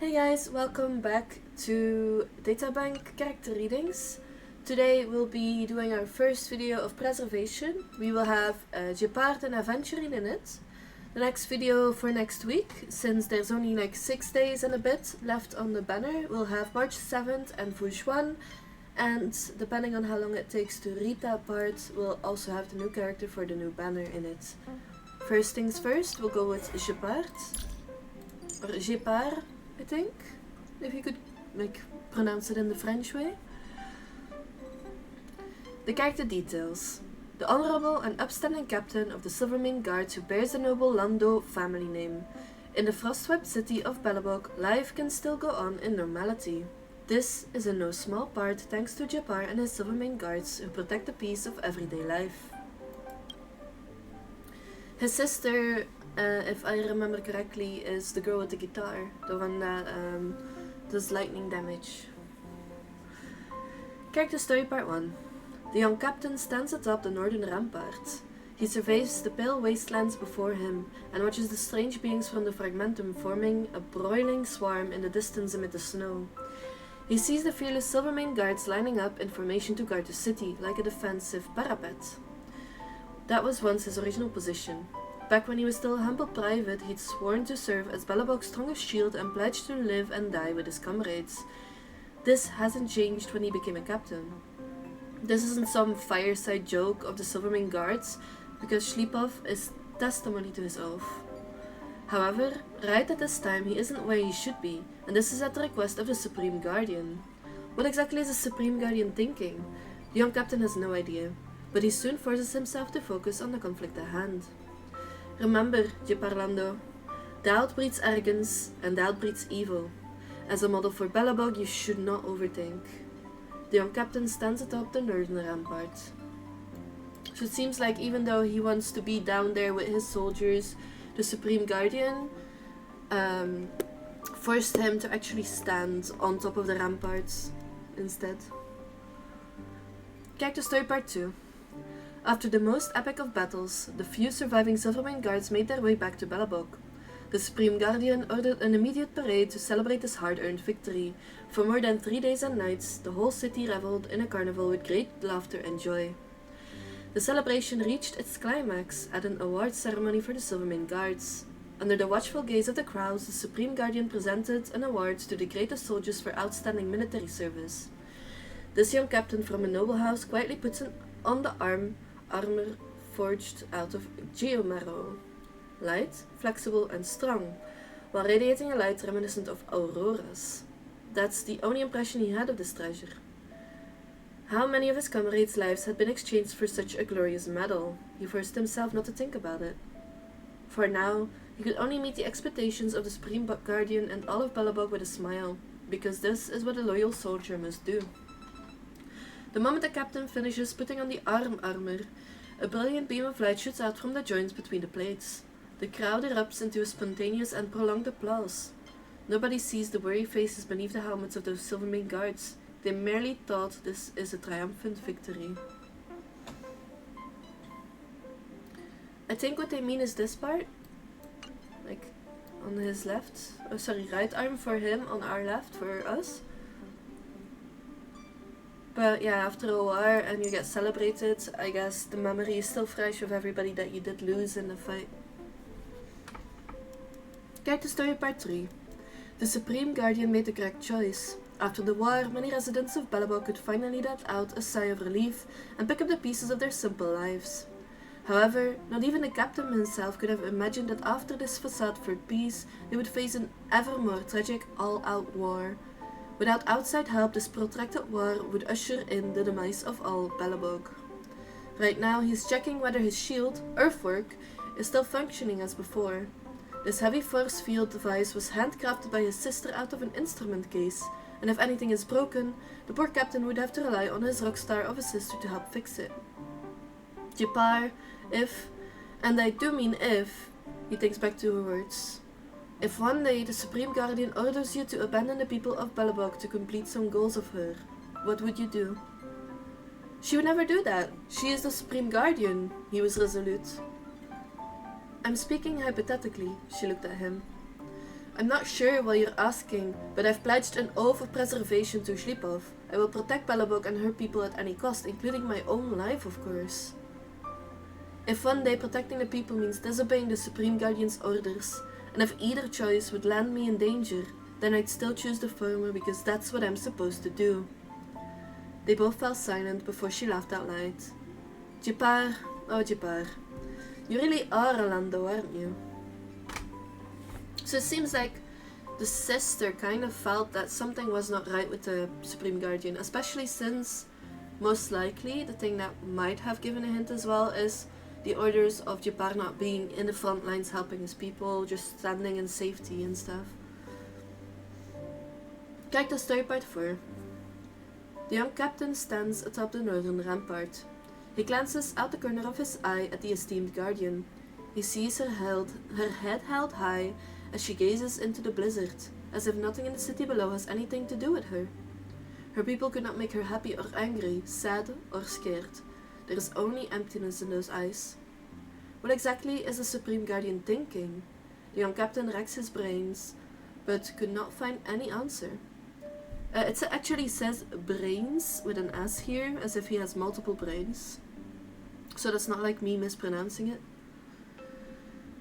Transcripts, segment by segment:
Hey guys, welcome back to Databank character readings. Today we'll be doing our first video of preservation. We will have Gepard and Aventurine in it. The next video for next week, since there's only like 6 days and a bit left on the banner, we'll have March 7th and Vouge 1. And depending on how long it takes to read that part, we'll also have the new character for the new banner in it. First things first, we'll go with Gepard. Or Gepard, I think, if you could like pronounce it in the French way. The character details. The honorable and upstanding captain of the Silvermane Guards who bears the noble Lando family name. In the frostwept city of Belobog, life can still go on in normality. This is in no small part thanks to Gepard and his Silvermane Guards who protect the peace of everyday life. His sister, if I remember correctly, is the girl with the guitar, the one that does lightning damage. Character story part 1. The young captain stands atop the northern rampart. He surveys the pale wastelands before him and watches the strange beings from the fragmentum forming a broiling swarm in the distance amid the snow. He sees the fearless Silvermane Guards lining up in formation to guard the city like a defensive parapet. That was once his original position. Back when he was still a humble private, he'd sworn to serve as Belobog's strongest shield and pledged to live and die with his comrades. This hasn't changed when he became a captain. This isn't some fireside joke of the Silvermane Guards, because Schlipov is testimony to his oath. However, right at this time he isn't where he should be, and this is at the request of the Supreme Guardian. What exactly is the Supreme Guardian thinking? The young captain has no idea, but he soon forces himself to focus on the conflict at hand. Remember, Gepard, doubt breeds arrogance, and doubt breeds evil. As a model for Belobog, you should not overthink. The young captain stands atop the northern rampart. So it seems like even though he wants to be down there with his soldiers, the Supreme Guardian forced him to actually stand on top of the ramparts instead. Character story part 2. After the most epic of battles, the few surviving Silvermane Guards made their way back to Belobog. The Supreme Guardian ordered an immediate parade to celebrate his hard-earned victory. For more than 3 days and nights, the whole city reveled in a carnival with great laughter and joy. The celebration reached its climax at an awards ceremony for the Silvermane Guards. Under the watchful gaze of the crowds, the Supreme Guardian presented an award to the greatest soldiers for outstanding military service. This young captain from a noble house quietly puts on the armor forged out of geomarrow. Light, flexible and strong, while radiating a light reminiscent of auroras. That's the only impression he had of this treasure. How many of his comrades' lives had been exchanged for such a glorious medal? He forced himself not to think about it. For now, he could only meet the expectations of the Supreme Guardian and all of Belobog with a smile, because this is what a loyal soldier must do. The moment the captain finishes putting on the armor, a brilliant beam of light shoots out from the joints between the plates. The crowd erupts into a spontaneous and prolonged applause. Nobody sees the worried faces beneath the helmets of those Silvermane Guards. They merely thought this is a triumphant victory. I think what they mean is this part. Like, on his left. Oh, sorry, right arm for him, on our left for us. But yeah, after a war and you get celebrated, I guess the memory is still fresh of everybody that you did lose in the fight. Character story part 3. The Supreme Guardian made the correct choice. After the war, many residents of Belobog could finally let out a sigh of relief and pick up the pieces of their simple lives. However, not even the captain himself could have imagined that after this facade for peace, they would face an ever more tragic all-out war. Without outside help, this protracted war would usher in the demise of all Belobog. Right now, he's checking whether his shield, Earthwork, is still functioning as before. This heavy force field device was handcrafted by his sister out of an instrument case, and if anything is broken, the poor captain would have to rely on his rockstar of a sister to help fix it. Gepard, if, and I do mean if, he thinks back to her words. If one day the Supreme Guardian orders you to abandon the people of Belobog to complete some goals of her, what would you do? She would never do that. She is the Supreme Guardian, he was resolute. I'm speaking hypothetically, she looked at him. I'm not sure why you're asking, but I've pledged an oath of preservation to Shlipov. I will protect Belobog and her people at any cost, including my own life, of course. If one day protecting the people means disobeying the Supreme Guardian's orders, and if either choice would land me in danger, then I'd still choose the former because that's what I'm supposed to do. They both fell silent before she laughed out loud. Gepard, oh Gepard, you really are a Lando, aren't you? So it seems like the sister kind of felt that something was not right with the Supreme Guardian, especially since, most likely, the thing that might have given a hint as well is the orders of Gepard not being in the front lines helping his people, just standing in safety and stuff. Character story part 4. The young captain stands atop the northern rampart. He glances out the corner of his eye at the esteemed guardian. He sees her head held high as she gazes into the blizzard, as if nothing in the city below has anything to do with her. Her people could not make her happy or angry, sad or scared. There is only emptiness in those eyes. What exactly is the Supreme Guardian thinking? The young captain racks his brains, but could not find any answer. It actually says brains with an S here, as if he has multiple brains. So that's not like me mispronouncing it.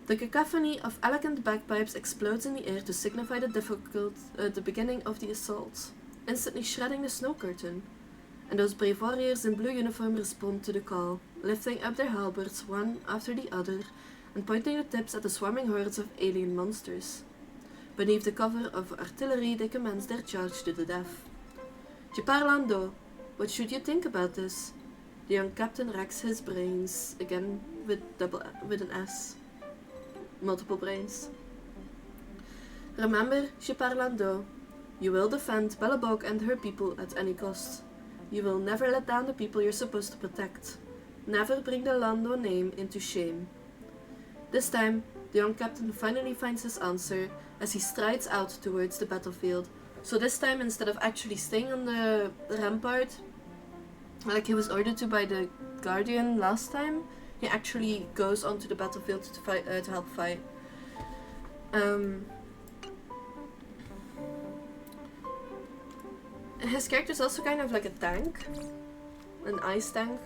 The cacophony of elegant bagpipes explodes in the air to signify the beginning of the assault, instantly shredding the snow curtain. And those brave warriors in blue uniform respond to the call, lifting up their halberds one after the other, and pointing the tips at the swarming hordes of alien monsters. Beneath the cover of artillery, they commence their charge to the death. Gepard Lando, what should you think about this? The young captain racks his brains, again with an S. Multiple brains. Remember, Gepard Lando, you will defend Belobog and her people at any cost. You will never let down the people you're supposed to protect. Never bring the Lando name into shame. This time, the young captain finally finds his answer as he strides out towards the battlefield. So this time, instead of actually staying on the rampart, like he was ordered to by the Guardian last time, he actually goes onto the battlefield to fight, to help fight. His character is also kind of like a tank, an ice tank.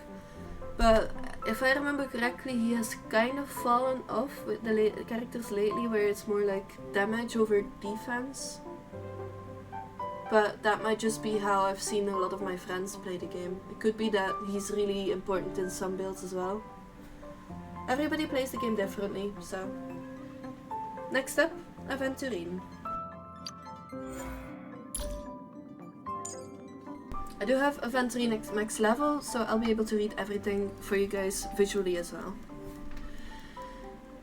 But if I remember correctly, he has kind of fallen off with the characters lately, where it's more like damage over defense. But that might just be how I've seen a lot of my friends play the game. It could be that he's really important in some builds as well. Everybody plays the game differently, so. Next up, Aventurine. I do have Aventurine at max level, so I'll be able to read everything for you guys visually as well.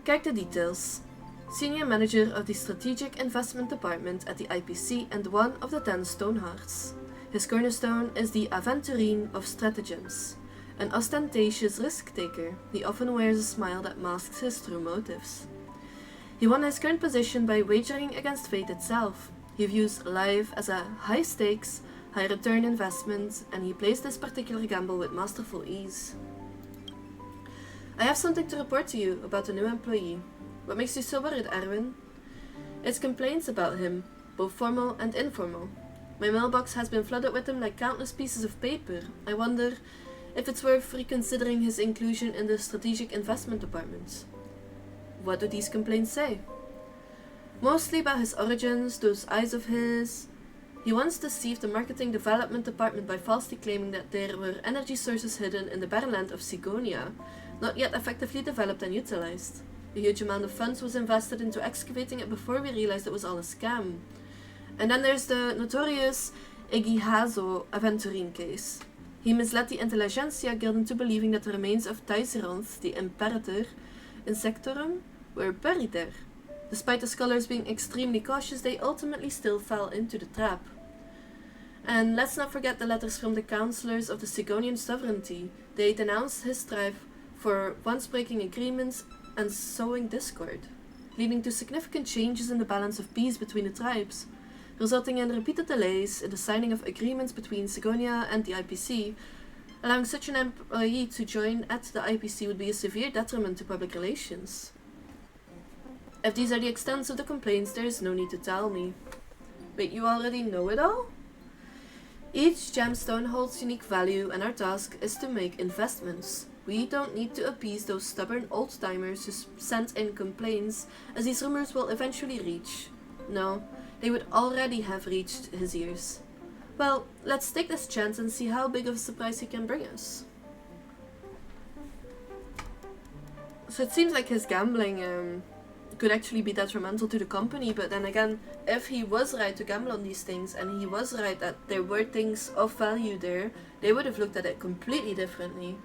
Character details. Senior Manager of the Strategic Investment Department at the IPC and one of the 10 Stonehearts. His cornerstone is the Aventurine of Stratagems. An ostentatious risk-taker, he often wears a smile that masks his true motives. He won his current position by wagering against fate itself. He views life as a high-stakes, high-return investment, and he plays this particular gamble with masterful ease. I have something to report to you about a new employee. What makes you so worried, Erwin? It's complaints about him, both formal and informal. My mailbox has been flooded with them like countless pieces of paper. I wonder if it's worth reconsidering his inclusion in the Strategic Investment Department. What do these complaints say? Mostly about his origins, those eyes of his. He once deceived the Marketing Development Department by falsely claiming that there were energy sources hidden in the barren land of Sigonia, not yet effectively developed and utilized. A huge amount of funds was invested into excavating it before we realized it was all a scam. And then there's the notorious Igihazo Aventurine case. He misled the Intelligentsia Guild into believing that the remains of Taiseronth, the Imperator, Insectorum, were buried there. Despite the scholars being extremely cautious, they ultimately still fell into the trap. And let's not forget the letters from the councillors of the Sigonian sovereignty. They denounced his strife for once breaking agreements and sowing discord, leading to significant changes in the balance of peace between the tribes, resulting in repeated delays in the signing of agreements between Sigonia and the IPC. Allowing such an employee to join at the IPC would be a severe detriment to public relations. If these are the extents of the complaints, there is no need to tell me. Wait, you already know it all? Each gemstone holds unique value and our task is to make investments. We don't need to appease those stubborn old-timers who sent in complaints, as these rumors will eventually reach. No, they would already have reached his ears. Well, let's take this chance and see how big of a surprise he can bring us. So it seems like his gambling could actually be detrimental to the company, but then again, if he was right to gamble on these things and he was right that there were things of value there, they would have looked at it completely differently.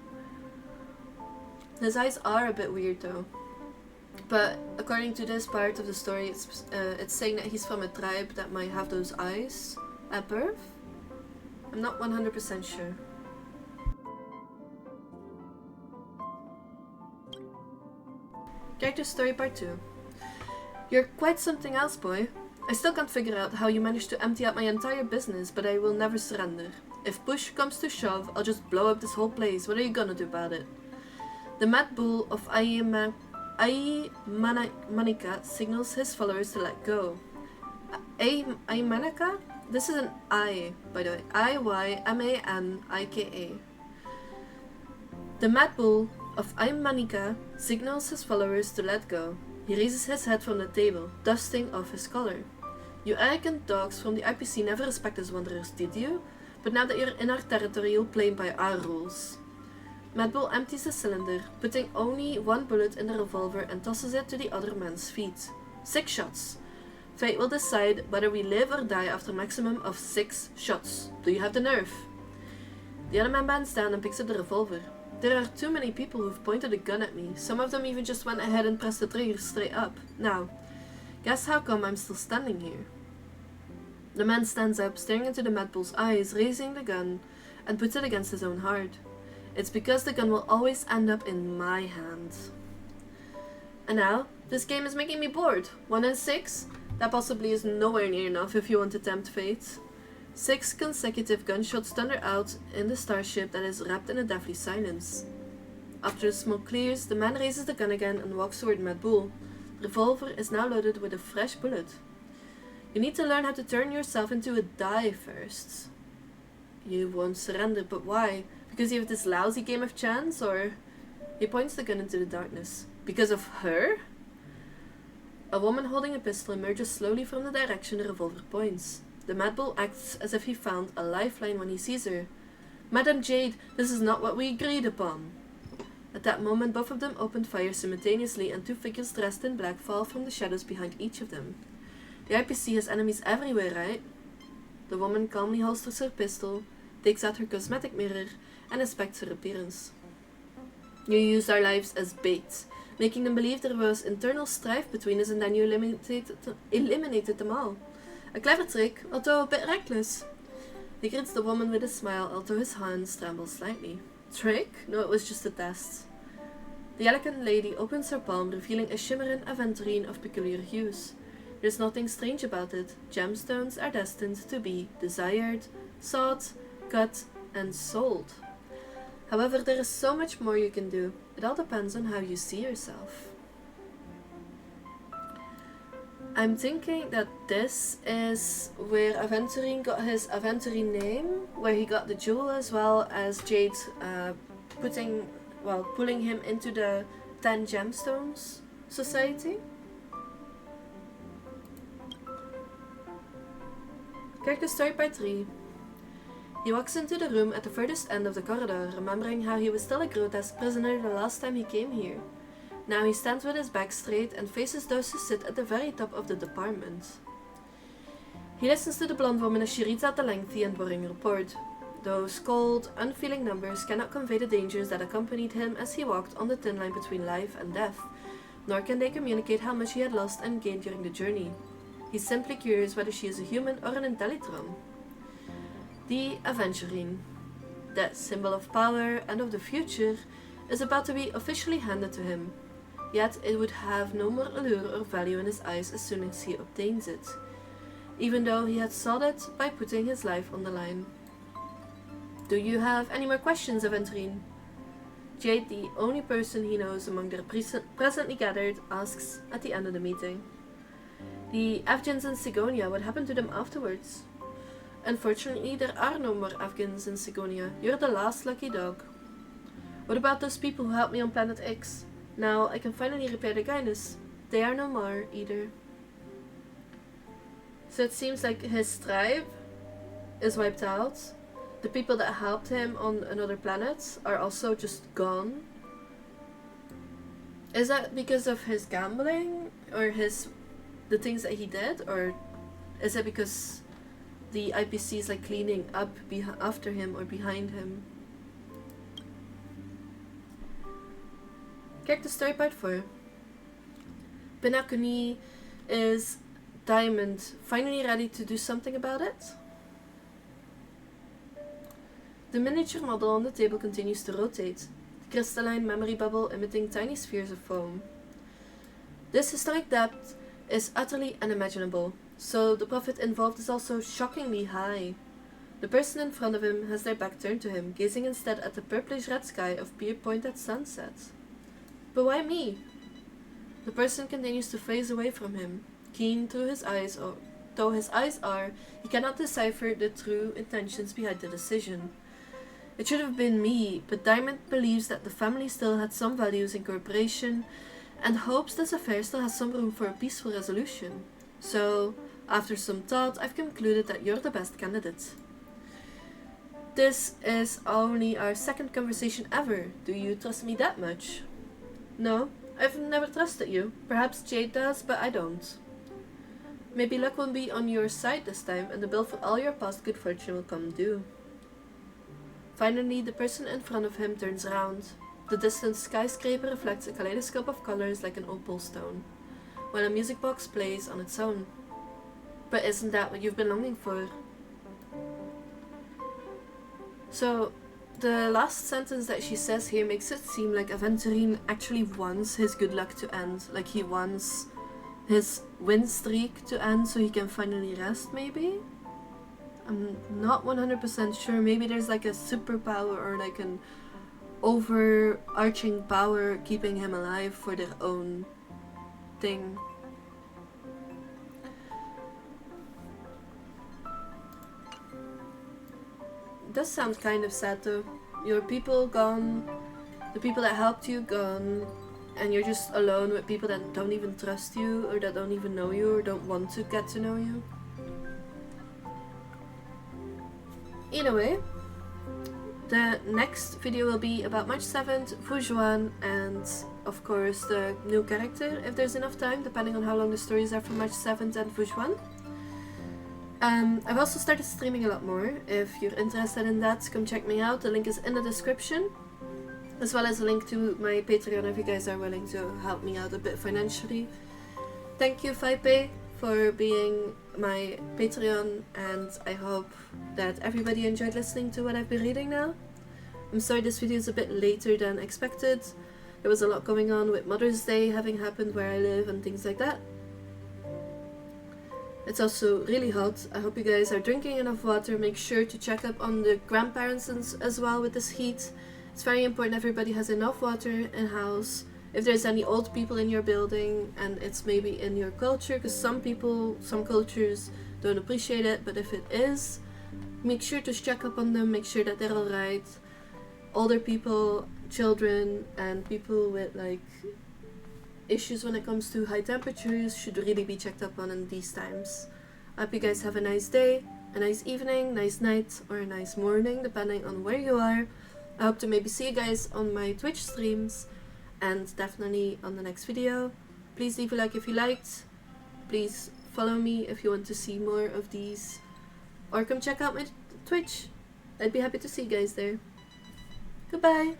His eyes are a bit weird though. But according to this part of the story, it's saying that he's from a tribe that might have those eyes at birth? I'm not 100% sure. Character story part 2. You're quite something else, boy. I still can't figure out how you managed to empty out my entire business, but I will never surrender. If push comes to shove, I'll just blow up this whole place. What are you gonna do about it? The Mad Bull of Aymanika signals his followers to let go. Aymanika? This is an I, by the way. Iymanika. The Mad Bull of Aymanika signals his followers to let go. He raises his head from the table, dusting off his collar. You arrogant dogs from the IPC never respect us wanderers, did you? But now that you're in our territory, you'll play by our rules. Mad Bull empties the cylinder, putting only one bullet in the revolver and tosses it to the other man's feet. 6 shots. Fate will decide whether we live or die after a maximum of 6 shots. Do you have the nerve? The other man bends down and picks up the revolver. There are too many people who've pointed a gun at me. Some of them even just went ahead and pressed the trigger straight up. Now, guess how come I'm still standing here? The man stands up, staring into the Mad Bull's eyes, raising the gun, and puts it against his own heart. It's because the gun will always end up in my hand. And now, this game is making me bored. 1 in 6? That possibly is nowhere near enough if you want to tempt fate. 6 consecutive gunshots thunder out in the starship that is wrapped in a deathly silence. After the smoke clears, the man raises the gun again and walks toward Mad Bull. The revolver is now loaded with a fresh bullet. You need to learn how to turn yourself into a die first. You won't surrender, but why? Because you have this lousy game of chance, or... He points the gun into the darkness. Because of her? A woman holding a pistol emerges slowly from the direction the revolver points. The Mad Bull acts as if he found a lifeline when he sees her. Madame Jade, this is not what we agreed upon. At that moment, both of them opened fire simultaneously, and 2 figures dressed in black fall from the shadows behind each of them. The IPC has enemies everywhere, right? The woman calmly holsters her pistol, takes out her cosmetic mirror, and inspects her appearance. You used our lives as bait, making them believe there was internal strife between us, and then you eliminated them all. A clever trick, although a bit reckless. He greets the woman with a smile, although his hands tremble slightly. Trick? No, it was just a test. The elegant lady opens her palm, revealing a shimmering aventurine of peculiar hues. There's nothing strange about it. Gemstones are destined to be desired, sought, cut, and sold. However, there is so much more you can do. It all depends on how you see yourself. I'm thinking that this is where Aventurine got his Aventurine name, where he got the jewel, as well as Jade pulling him into the 10 Gemstones Society. Character story part 3. He walks into the room at the furthest end of the corridor, remembering how he was still a grotesque prisoner the last time he came here. Now he stands with his back straight and faces those who sit at the very top of the department. He listens to the blonde woman as she reads out the lengthy and boring report. Those cold, unfeeling numbers cannot convey the dangers that accompanied him as he walked on the thin line between life and death, nor can they communicate how much he had lost and gained during the journey. He's simply curious whether she is a human or an Intellitron. The Aventurine, that symbol of power and of the future, is about to be officially handed to him. Yet it would have no more allure or value in his eyes as soon as he obtains it, even though he had sought it by putting his life on the line. Do you have any more questions, Aventurine? Jade, the only person he knows among the presently gathered, asks at the end of the meeting. The Afghans in Sigonia, what happened to them afterwards? Unfortunately, there are no more Afghans in Sigonia. You're the last lucky dog. What about those people who helped me on Planet X? Now I can finally repair the Guinness. They are no more either. So it seems like his tribe is wiped out. The people that helped him on another planet are also just gone. Is that because of his gambling or the things that he did, or is it because the IPC is like cleaning up after him or behind him? Character story part 4. Pinakuni is Diamond finally ready to do something about it? The miniature model on the table continues to rotate, the crystalline memory bubble emitting tiny spheres of foam. This historic depth is utterly unimaginable, so the profit involved is also shockingly high. The person in front of him has their back turned to him, gazing instead at the purplish red sky of Pier Point at sunset. But why me? The person continues to phase away from him, keen through his eyes, though his eyes are, he cannot decipher the true intentions behind the decision. It should have been me, but Diamond believes that the family still had some values in cooperation and hopes this affair still has some room for a peaceful resolution. So, after some thought, I've concluded that you're the best candidate. This is only our second conversation ever. Do you trust me that much? No, I've never trusted you. Perhaps Jade does, but I don't. Maybe luck won't be on your side this time, and the bill for all your past good fortune will come due. Finally, the person in front of him turns around. The distant skyscraper reflects a kaleidoscope of colors like an opal stone, while a music box plays on its own. But isn't that what you've been longing for? So, the last sentence that she says here makes it seem like Aventurine actually wants his good luck to end. Like he wants his win streak to end so he can finally rest, maybe? I'm not 100% sure. Maybe there's like a superpower or like an overarching power keeping him alive for their own thing. It does sound kind of sad though. Your people gone, the people that helped you gone, and you're just alone with people that don't even trust you or that don't even know you or don't want to get to know you. Either way, the next video will be about March 7th, Fujuan, and of course the new character, if there's enough time, depending on how long the stories are from March 7th and Fujuan. I've also started streaming a lot more. If you're interested in that, come check me out. The link is in the description, as well as a link to my Patreon if you guys are willing to help me out a bit financially. Thank you, Faipe, for being my Patreon, and I hope that everybody enjoyed listening to what I've been reading now. I'm sorry this video is a bit later than expected. There was a lot going on with Mother's Day having happened where I live and things like that. It's also really hot. I hope you guys are drinking enough water. Make sure to check up on the grandparents as well with this heat. It's very important everybody has enough water in house. If there's any old people in your building and it's maybe in your culture, because some cultures don't appreciate it, but if it is, make sure to check up on them, make sure that they're alright. Older people, children, and people with like issues when it comes to high temperatures should really be checked up on in these times. I hope you guys have a nice day, a nice evening, nice night, or a nice morning, depending on where you are. I hope to maybe see you guys on my Twitch streams, and definitely on the next video. Please leave a like if you liked. Please follow me if you want to see more of these, or come check out my Twitch. I'd be happy to see you guys there. Goodbye!